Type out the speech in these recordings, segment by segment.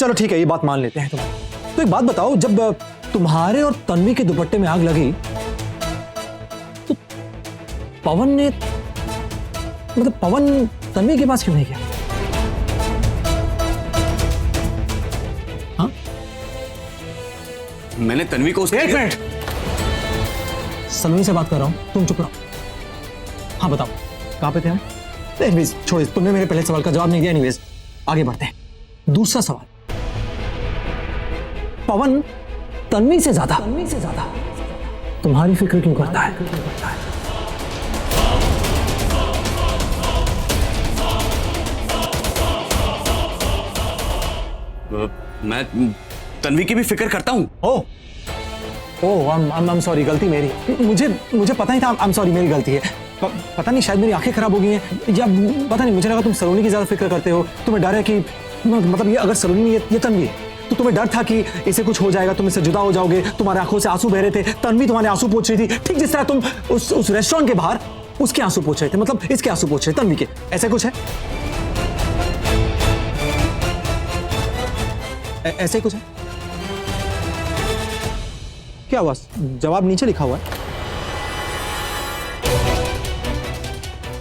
चलो ठीक है, ये बात मान लेते हैं तुम। तो एक बात बताओ, जब तुम्हारे और तन्वी के दुपट्टे में आग लगी तो पवन ने, मतलब पवन तन्वी के पास क्यों नहीं गया? हाँ, मैंने तन्वी को एक मिनट, सलोनी से बात कर रहा हूं, तुम चुप रहो। हाँ बताओ, कहां पे थे हम? एनीवेज छोड़ो, तुमने मेरे पहले सवाल का जवाब नहीं दिया। एनीवेज आगे बढ़ते हैं। दूसरा सवाल, पवन तन्वी से ज्यादा तुम्हारी फिक्र क्यों करता है? मैं तन्वी की भी फिक्र करता हूं। I'm सॉरी, गलती मेरी। मुझे पता ही था। I'm सॉरी, मेरी गलती है। पता नहीं, शायद मेरी आंखें खराब हो गई हैं या पता नहीं, मुझे लगा तुम सलोनी की ज्यादा फिक्र करते हो। तुम्हें डर है कि मतलब ये अगर सलोनी ये तन्वी है तो तुम्हें डर था कि इसे कुछ हो जाएगा, तुम इससे जुदा हो जाओगे। तुम्हारे आंखों से आंसू बह रहे थे, तन्वी तुम्हारे आंसू पोंछ रही थी, ठीक जिस तरह तुम उस रेस्टोरेंट के बाहर उसके आंसू पोंछ रहे थे, मतलब इसके आंसू पोंछ रहे तन्वी के। ऐसा कुछ है? ऐसे कुछ है? क्या हुआ? जवाब नीचे लिखा हुआ है।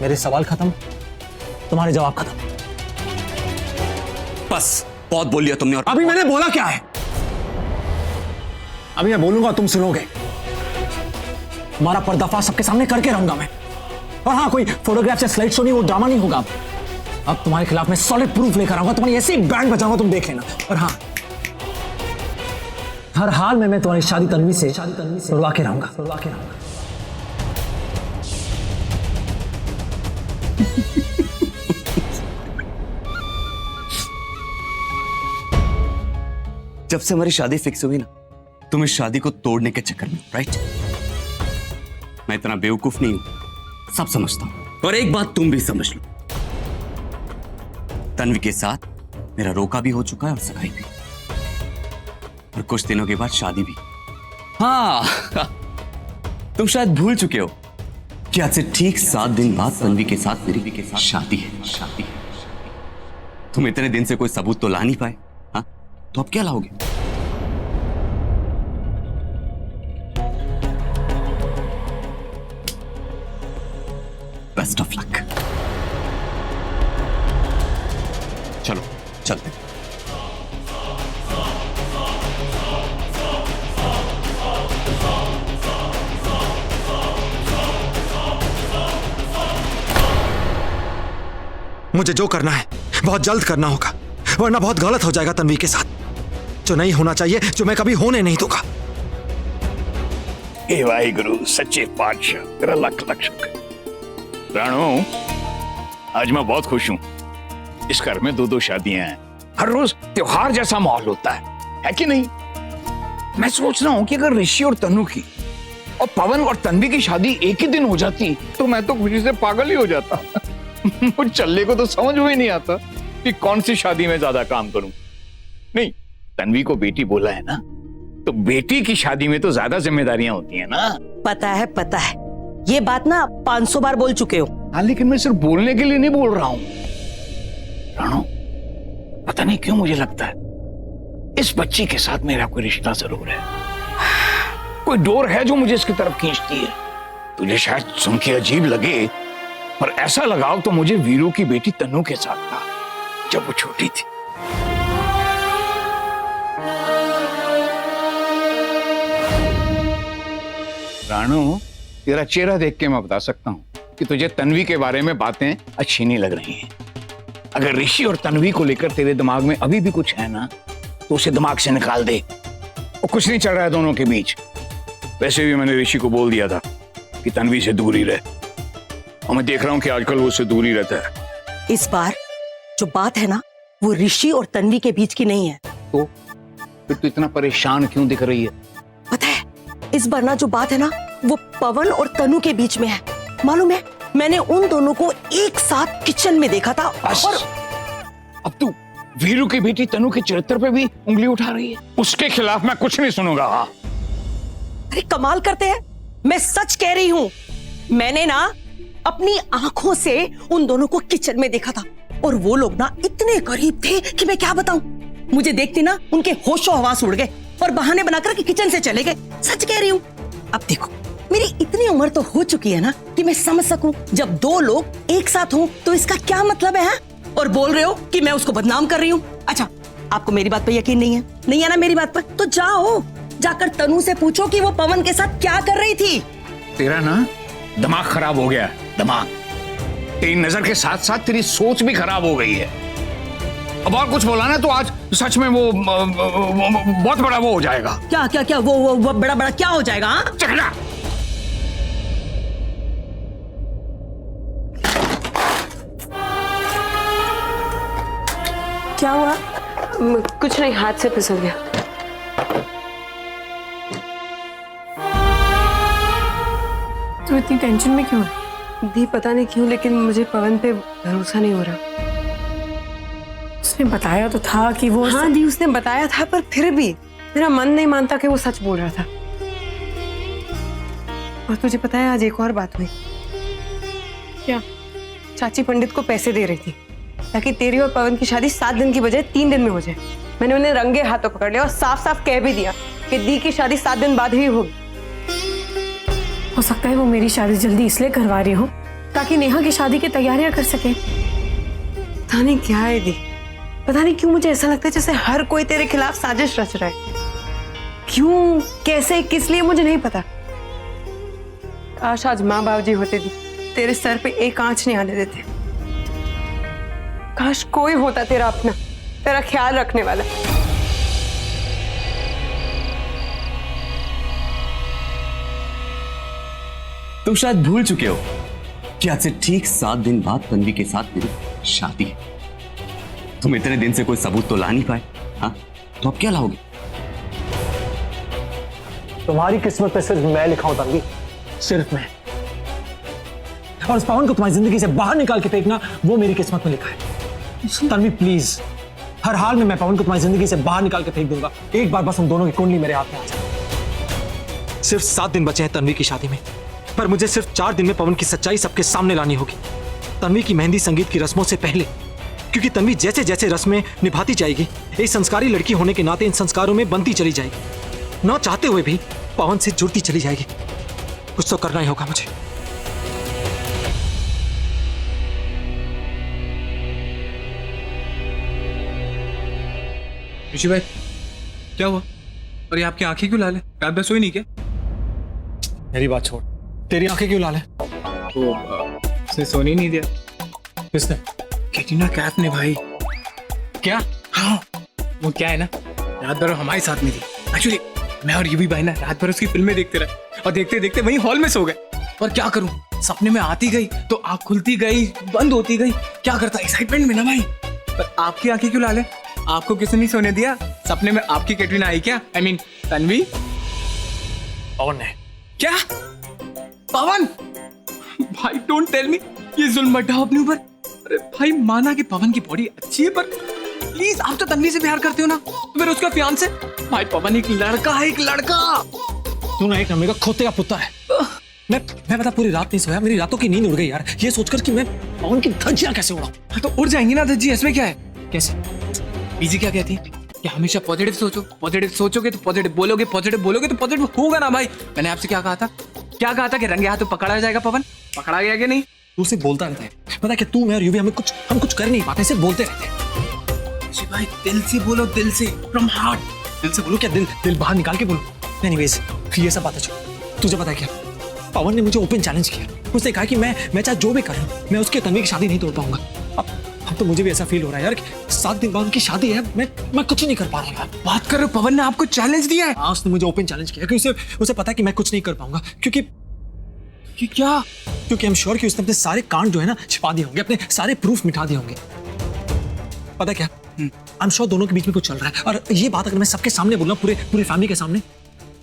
मेरे सवाल खत्म, तुम्हारे जवाब खत्म। बस बहुत बोल लिया तुमने। और अभी मैंने बोला क्या है? अभी मैं बोलूंगा, तुम सुनोगे। हमारा पर्दाफाश सबके सामने करके रहूंगा मैं। और हाँ, कोई फोटोग्राफ या स्लाइड शो नहीं, वो ड्रामा नहीं होगा। अब तुम्हारे खिलाफ मैं सॉलिड प्रूफ लेकर आऊंगा, तुम्हारी ऐसी बैंड बजाऊंगा, तुम देख लेना। और हाँ, हर हाल में मैं तुम्हारी शादी तन्वी से उड़वा के रहूंगा। जब से हमारी शादी फिक्स हुई ना, तुम इस शादी को तोड़ने के चक्कर में, राइट? मैं इतना बेवकूफ नहीं हूं, सब समझता हूं। और एक बात तुम भी समझ लो, तन्वी के साथ मेरा रोका भी हो चुका है और सगाई भी, और कुछ दिनों के बाद शादी भी। हाँ, तुम शायद भूल चुके हो कि आज से ठीक 7 दिन बाद तन्वी के साथ मेरी शादी है। तुम इतने दिन से कोई सबूत तो ला नहीं पाए, हाँ? तो अब क्या लाओगे? Best of luck. चलो चलते। मुझे जो करना है बहुत जल्द करना होगा, वरना बहुत गलत हो जाएगा तन्वी के साथ। जो नहीं होना चाहिए, जो मैं कभी होने नहीं दूंगा। हे वाहिगुरु सच्चे पातशाह, तेरा लख लख शुक्र। राणो, आज मैं बहुत खुश हूं। इस घर में 2-2 शादियां हैं, हर रोज त्योहार जैसा माहौल होता है कि नहीं? मैं सोच रहा हूं कि अगर ऋषि और तनु की और पवन और तन्वी की शादी एक ही दिन हो जाती तो मैं तो खुशी से पागल ही हो जाता। मुझे चलने को तो समझ में ही नहीं आता कि कौन सी शादी में ज्यादा काम करूं। नहीं, तन्वी को बेटी बोला है ना, तो बेटी की शादी में तो ज्यादा जिम्मेदारियां होती हैं ना। पता है, ये बात ना 500 बार बोल चुके हो। हाँ, लेकिन मैं सिर्फ बोलने के लिए नहीं बोल रहा हूं। राणो, पता नहीं क्यों मुझे लगता है इस बच्ची के साथ मेरा कोई रिश्ता जरूर है। कोई डोर है जो मुझे इसकी तरफ खींचती है। तुझे शायद सुन के अजीब लगे, पर ऐसा लगाव तो मुझे वीरू की बेटी तनु के साथ था जब वो छोटी थी। राणो, तेरा चेहरा देख के मैं बता सकता हूं कि तुझे तन्वी के बारे में बातें अच्छी नहीं लग रही हैं। अगर ऋषि और तन्वी को लेकर तेरे दिमाग में अभी भी कुछ है ना, तो उसे दिमाग से निकाल दे। और कुछ नहीं चल रहा है दोनों के बीच। वैसे भी मैंने ऋषि को बोल दिया था कि तन्वी से दूर ही रहे, और मैं देख रहा हूं कि आजकल वो उससे दूर ही रहता है। इस बार जो बात है ना, वो ऋषि और तन्वी के बीच की नहीं है। तो फिर तू इतना परेशान क्यों दिख रही है? पता है, इस बार ना जो बात है ना, वो पवन और तनु के बीच में है। मालूम है, मैंने उन दोनों को एक साथ किचन में देखा था। और अब तू वीरू की बेटी तनु के चरित्र पे भी उंगली उठा रही है। उसके खिलाफ मैं कुछ नहीं सुनूंगा। अरे कमाल करते हैं, मैं सच कह रही हूँ। मैंने ना अपनी आंखों से उन दोनों को किचन में देखा था, और वो लोग ना इतने करीब थे कि मैं क्या बताऊं। मुझे देखते ना उनके होशो हवास उड़ गए और बहाने बनाकर के किचन से चले गए। सच कह रही हूँ। अब देखो, मेरी इतनी उम्र तो हो चुकी है ना कि मैं समझ सकूं जब दो लोग एक साथ हों तो इसका क्या मतलब है? और बोल रहे हो कि मैं उसको बदनाम कर रही हूँ। अच्छा, आपको मेरी बात पर यकीन नहीं है? नहीं है ना मेरी बात पर? तो जाओ, जाकर तनु से पूछो कि वो पवन के साथ क्या कर रही थी। तेरा ना दिमाग खराब हो गया, दिमाग। तेरी नजर के साथ साथ तेरी सोच भी खराब हो गई है। अब और कुछ बोला ना तो आज सच में वो बहुत बड़ा वो हो जाएगा। क्या क्या क्या वो बड़ा बड़ा क्या हो जाएगा? हाँ? चकना। क्या हुआ? कुछ नहीं, हाथ से फिसल गया। तू इतनी टेंशन में क्यों है? दी पता नहीं क्यों, लेकिन मुझे पवन पे भरोसा नहीं हो रहा। उसने बताया तो था कि वो हाँ दी, उसने बताया था, पर फिर भी मेरा मन नहीं मानता कि वो सच बोल रहा था। और तुझे पता है आज एक और बात हुई। क्या? चाची पंडित को पैसे दे रही थी ताकि तेरी और पवन की शादी 7 दिन की बजाय 3 दिन में हो जाए। मैंने उन्हें रंगे हाथों पकड़ लिया और साफ साफ कह भी दिया कि दी की शादी 7 दिन बाद ही होगी। हो सकता है वो मेरी शादी जल्दी इसलिए करवा रही हो ताकि नेहा की शादी की तैयारियां कर सके। पता नहीं क्या है दी, पता नहीं क्यों मुझे ऐसा लगता है जैसे हर कोई तेरे खिलाफ साजिश रच रहा है। क्यों, कैसे, किस लिए, मुझे नहीं पता। काश आज माँ बाप जी होते दी, तेरे सर पे एक आंच नहीं आने देते। काश कोई होता तेरा अपना, तेरा ख्याल रखने वाला। तुम शायद भूल चुके हो कि आज से ठीक 7 दिन बाद तन्वी के साथ मेरी शादी है। तुम इतने दिन से कोई सबूत तो ला नहीं पाए, हाँ? तो अब क्या लाओगे? तुम्हारी किस्मत पे सिर्फ मैं लिखा हूं तन्वी, सिर्फ मैं। और उस पवन को तुम्हारी जिंदगी से बाहर निकाल के फेंकना, वो मेरी किस्मत में लिखा है। तन्वी प्लीज, हर हाल में मैं पवन को तुम्हारी जिंदगी से बाहर निकाल के फेंक दूंगा। एक बार बस हम दोनों की कुंडली मेरे हाथ में आ जाए। सिर्फ 7 दिन बचे हैं तन्वी की शादी में, पर मुझे सिर्फ 4 दिन में पवन की सच्चाई सबके सामने लानी होगी। तन्वी की मेहंदी संगीत की रस्मों से पहले, क्योंकि तन्वी जैसे जैसे रस्में निभाती जाएगी, एक संस्कारी लड़की होने के नाते इन संस्कारों में बनती चली जाएगी। ना चाहते हुए भी पवन से जुड़ती चली जाएगी। कुछ तो करना ही होगा मुझे। ऋषि भाई, क्या हुआ? और ये आपकी आंखें क्यों लाल है? रात भर सोई नहीं क्या? मेरी बात छोड़, तेरी आंखें क्यों लाल है? वो उसने सोने ही नहीं दिया। किसने? कैटरीना कैफ ने भाई। क्या? हाँ, वो क्या है ना, रात भर हमारे साथ में थी। एक्चुअली मैं और यूवी भाई ना रात भर उसकी फिल्में देखते रहे और देखते देखते वहीं हॉल में सो गए। और क्या करूं, सपने में आती गई तो आंख खुलती गई, बंद होती गई। क्या करता एक्साइटमेंट में ना भाई। पर आपकी आंखें क्यों लाल है? आपको किसने नहीं सोने दिया? सपने में आपकी कैटरीना आई क्या? I mean Tanvi? पवन ने। क्या? पवन? भाई डोंट टेल मी, ये जुल्म मत ढाओ अपने ऊपर। अरे भाई, माना कि पवन की बॉडी अच्छी है, पर प्लीज आप तो तन्वी से प्यार करते हो ना, तो फिर उसका फियांसे। भाई पवन एक लड़का है, एक लड़का। तू ना एक नंबर का खोते का पुत्ता है। मैं पता पूरी रात नहीं सोया, मेरी रातों की नींद उड़ गई यार, ये सोचकर कि मैं पवन की धज्जियां कैसे उड़ाऊं। तो उड़ जाएंगी ना धज्जी, इसमें क्या है? कैसे? बीजी क्या कहती है कि हमेशा पॉजिटिव सोचो, पॉजिटिव सोचोगे तो पॉजिटिव बोलोगे, पॉजिटिव बोलोगे तो पॉजिटिव होगा ना भाई। मैंने आपसे क्या कहा था? क्या कहा था कि रंगे हाथों पकड़ा जाएगा पवन? पकड़ा गया कि नहीं? तू सिर्फ बोलता रहता है। पता है कि तू, मैं और यूवी हम कुछ कर नहीं पाते, सिर्फ बोलते रहते हैं। ऋषि भाई दिल से बोलो, दिल से, फ्रॉम हार्ट। दिल से बोलो क्या? दिल बाहर निकाल के बोलो। एनीवेज, ये सब बातें छोड़। तुझे पता है क्या, पवन ने मुझे ओपन चैलेंज किया। उसने कहा कि मैं चाहे जो भी करूं, मैं उसके तन्वी की शादी नहीं तोड़ पाऊंगा। अब तो मुझे भी ऐसा फील हो रहा है यार कि 7 दिन बाद उनकी शादी है, मैं कुछ नहीं कर पा रहा यार। बात कर रहे हो, पवन ने आपको चैलेंज दिया है? हाँ, उसने मुझे ओपन चैलेंज किया क्योंकि उसे पता है कि मैं कुछ नहीं कर पाऊंगा। क्योंकि क्या? क्योंकि आई एम श्योर कि उसने अपने सारे कांड जो है ना छिपा दिए होंगे, अपने सारे प्रूफ मिटा दिए होंगे। पता क्या, आई एम श्योर दोनों के बीच में कुछ चल रहा है, और ये बात अगर मैं सबके सामने बोलूं, पूरी फैमिली के सामने,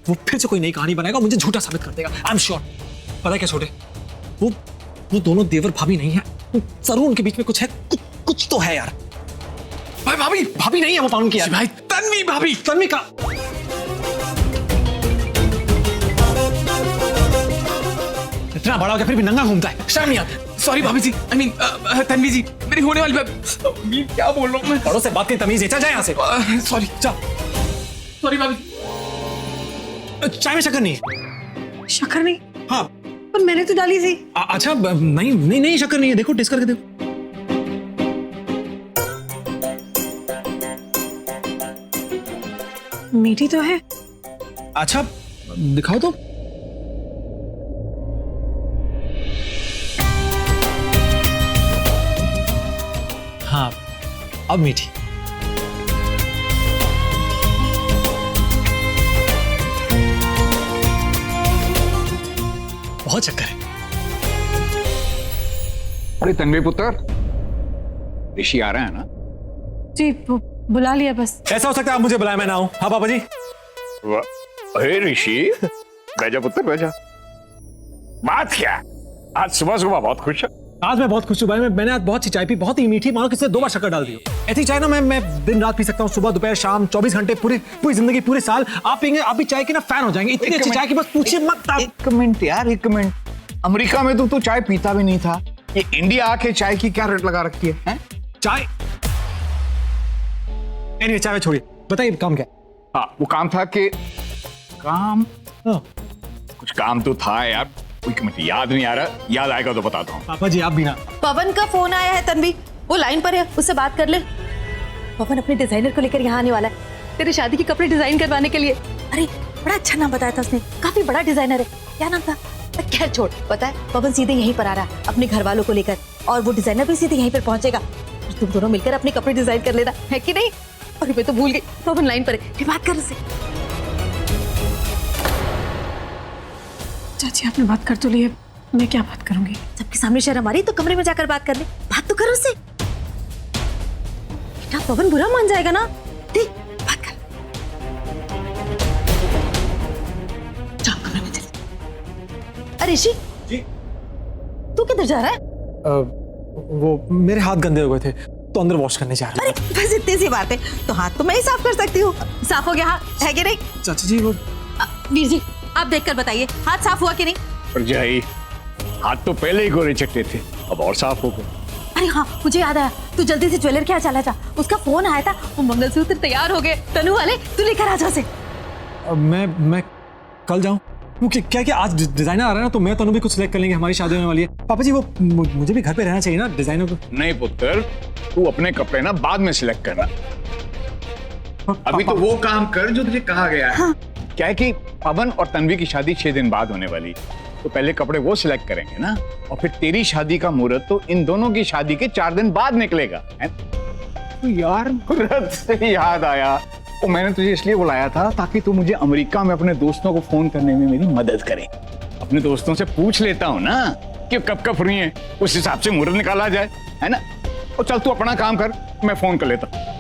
वो फिर से कोई नई कहानी बनाएगा, मुझे झूठा साबित कर देगा। I am sure. पता क्या छोटे, वो दोनों देवर भाभी नहीं है, जरूर उनके बीच में कुछ है, कुछ तो है यार। भाई भाभी नहीं है वो पवन की यार। भाई तन्वी भाभी। तन्वी का इतना बड़ा हो गया फिर भी नंगा घूमता है, शर्म नहीं आती। सॉरी भाभी जी, आई मीन तन्वी जी, मेरी होने वाली भाभी, क्या बोल रहा हूँ मैं? बड़ों से बात की तमीज है, चल जाए यहाँ से। सॉरी, चल। सॉरी भाभी। चाय में शक्कर नहीं है। शक्कर नहीं? हाँ। पर मैंने तो डाली थी। अच्छा नहीं नहीं नहीं शक्कर नहीं है, देखो टेस्ट करके देखो। मीठी तो है। अच्छा दिखाओ तो। हाँ अब मीठी। बहुत शक्कर है। अरे तन्वी पुत्र, ऋषि आ रहे हैं ना? जी बुला लिया बस। ऐसा हो सकता है आप मुझे बुलाए मैं ना हूं। हाँ पापा जी। अरे ऋषि, बैजा पुत्र बैजा। बात क्या? आज सुबह सुबह बहुत खुश है। आज मैं बहुत खुश हूँ भाई। मैंने आज बहुत सी चाय पी, बहुत ही मीठी, मानो किसी ने 2 बार शक्कर डाल दी हो। ऐसी चाय ना मैं दिन रात पी सकता हूँ, सुबह दोपहर शाम 24 घंटे, पूरी जिंदगी पूरे साल आप पियेंगे, आप भी चाय के ना फैन हो जाएंगे। इतनी अच्छी चाय की बस पूछिए मत आप। 1 मिनट यार, 1 मिनट। अमेरिका में तो तू चाय पीता भी नहीं था, ये इंडिया आके चाय की क्या रेट लगा रखी है? चाय एनीवे चाय छोड़िए, बताइए काम क्या? हाँ वो काम था कि काम हाँ। कुछ काम तो था यार, 1 मिनट याद नहीं आ रहा, याद आएगा तो बताता हूँ। पापा जी आप भी ना। पवन का फोन आया है तन्वी, वो लाइन पर है, उससे बात कर ले। पवन अपने डिजाइनर को लेकर यहाँ आने वाला है, तेरी शादी के कपड़े डिजाइन करवाने के लिए। अरे बड़ा अच्छा नाम बताया था उसने, काफी बड़ा डिजाइनर है। क्या नाम था? खैर छोड़, पता है पवन सीधे यहीं पर आ रहा है अपने घर वालों को लेकर, और वो डिजाइनर भी सीधे यहीं पर पहुंचेगा। तुम दोनों मिलकर अपने कपड़े डिजाइन कर लेना, है कि नहीं? अरे मैं तो भूल गई, पवन लाइन पर है, फिर बात कर उससे। चाची आपने बात कर तो ली है, मैं क्या बात करूंगी? सबके सामने शर्म आ रही तो कमरे में जाकर बात कर ले, बात तो कर उससे। बेटा पवन बुरा मान जाएगा ना, देख बात कर। जाओ कमरे में चल। अरे ऋषि जी तू किधर जा रहा है? वो मेरे हाथ गंदे हो गए थे तो अंदर वॉश करने जा रहे अरे बस इतनी सी बात है, तो हाथ तो मैं ही साफ कर सकती हूँ। साफ हो गया हाथ, है कि नहीं? चाची जी वो वीर जी आप देखकर बताइए, हाथ साफ हुआ कि नहीं? परजाई, हाथ तो पहले ही गोरे चट्टे थे, अब और साफ हो गए। अरे हाँ मुझे याद आया, तू जल्दी से ज्वेलर क्या चला जा, उसका फोन आया था, वो मंगलसूत्र तैयार हो गए। तनु वाले तू लेकर आ जा उसे। मैं कल जाऊं? वो क्या आज डिजाइनर आ रहा है ना, तो मैं तनु भी कुछ सिलेक्ट कर लेंगे, हमारी शादी होने वाली है। पापा जी वो मुझे भी घर पे रहना चाहिए ना डिजाइनर को। नहीं पुत्र, तू अपने कपड़े ना बाद में सिलेक्ट करना, अभी तो वो काम कर जो तुझे कहा गया है। हाँ। क्या है कि पवन और तन्वी की शादी 6 दिन बाद होने वाली, तो पहले कपड़े वो सिलेक्ट करेंगे ना, और फिर तेरी शादी का मुहूर्त तो इन दोनों की शादी के 4 दिन बाद निकलेगा, है? तो यार मुहूर्त से याद आया, वो मैंने तुझे इसलिए बुलाया था ताकि तू मुझे अमेरिका में अपने दोस्तों को फोन करने में मेरी मदद करे। अपने दोस्तों से पूछ लेता हूँ ना कि कब फ्री है, उस हिसाब से मुहूर्त निकाला जाए, है ना? और चल तू अपना काम कर, मैं फोन कर लेता हूँ।